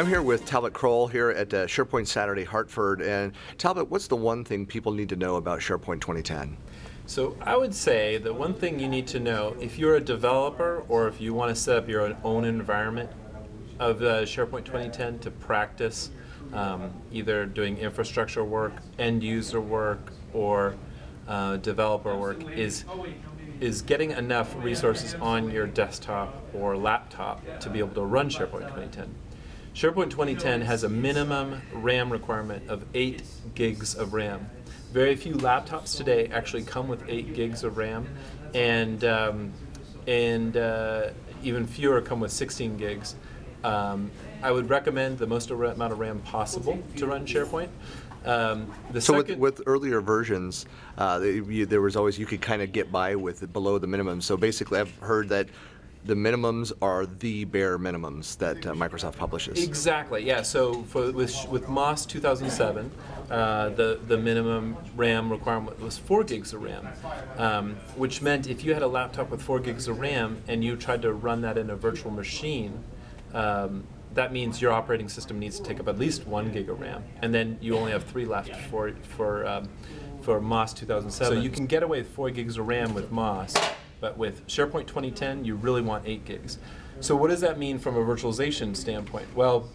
I'm here with Talbott Crowell here at SharePoint Saturday Hartford. And Talbott, what's the one thing people need to know about SharePoint 2010? So I would say the one thing you need to know, if you're a developer or if you want to set up your own environment of SharePoint 2010 to practice either doing infrastructure work, end user work, or developer work, is getting enough resources on your desktop or laptop to be able to run SharePoint 2010. SharePoint 2010 has a minimum RAM requirement of 8 gigs of RAM. Very few laptops today actually come with 8 gigs of RAM, and even fewer come with 16 gigs. I would recommend the most amount of RAM possible to run SharePoint. With earlier versions, there was always, you could kind of get by with below the minimum. So basically, I've heard that the minimums are the bare minimums that Microsoft publishes. Exactly, yeah. So with MOS 2007, the minimum RAM requirement was 4 gigs of RAM, which meant if you had a laptop with 4 gigs of RAM and you tried to run that in a virtual machine, that means your operating system needs to take up at least 1 gig of RAM, and then you only have 3 left for MOS 2007. So you can get away with 4 gigs of RAM with MOS, but with SharePoint 2010, you really want 8 gigs. So what does that mean from a virtualization standpoint? Well,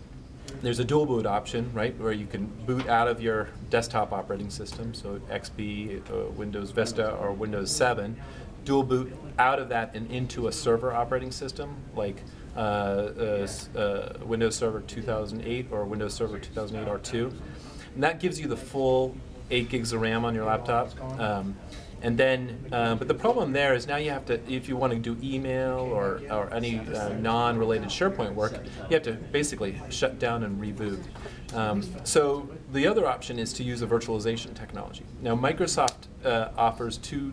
there's a dual boot option, right, where you can boot out of your desktop operating system, so XP, Windows Vista, or Windows 7, dual boot out of that and into a server operating system, like Windows Server 2008 or Windows Server 2008 R2. And that gives you the full 8 gigs of RAM on your laptop. And then, but the problem there is now you have to, if you want to do email or any non-related SharePoint work, you have to basically shut down and reboot. So the other option is to use a virtualization technology. Now Microsoft offers two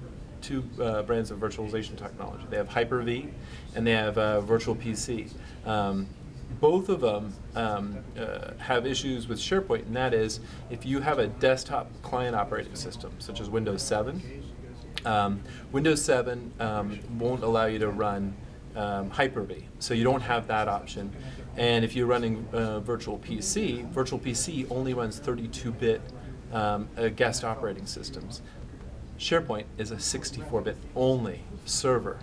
brands of virtualization technology. They have Hyper-V and they have Virtual PC. Both of them have issues with SharePoint, and that is if you have a desktop client operating system, such as Windows 7, Windows 7 won't allow you to run Hyper-V, so you don't have that option. And if you're running Virtual PC only runs 32-bit guest operating systems. SharePoint is a 64-bit only server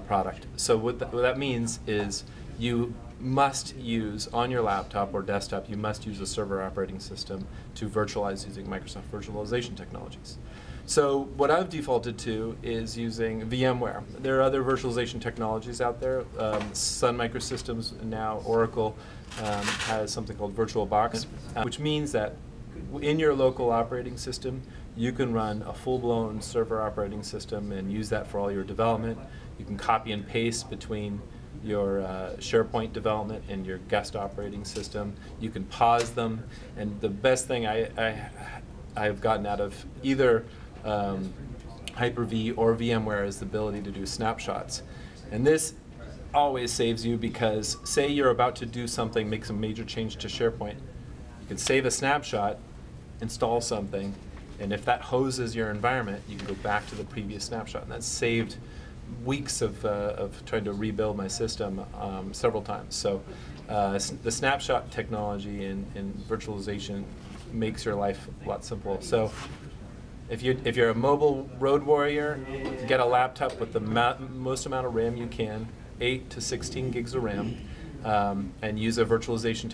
product. So what that means is you must use, on your laptop or desktop, you must use a server operating system to virtualize using Microsoft virtualization technologies. So what I've defaulted to is using VMware. There are other virtualization technologies out there. Sun Microsystems, now Oracle, has something called VirtualBox, which means that in your local operating system, you can run a full-blown server operating system and use that for all your development. You can copy and paste between your SharePoint development and your guest operating system. You can pause them, and the best thing I've gotten out of either Hyper-V or VMware is the ability to do snapshots. And this always saves you, because say you're about to do something, make some major change to SharePoint, you can save a snapshot, install something, and if that hoses your environment, you can go back to the previous snapshot. And that's saved weeks of trying to rebuild my system several times. So the snapshot technology in virtualization makes your life a lot simpler. So if you're a mobile road warrior, get a laptop with the most amount of RAM you can, 8 to 16 gigs of RAM, and use a virtualization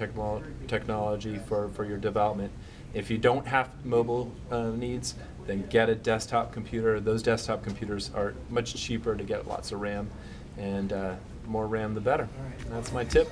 technology for your development. If you don't have mobile needs, then get a desktop computer. Those desktop computers are much cheaper to get lots of RAM, and more RAM the better. That's my tip.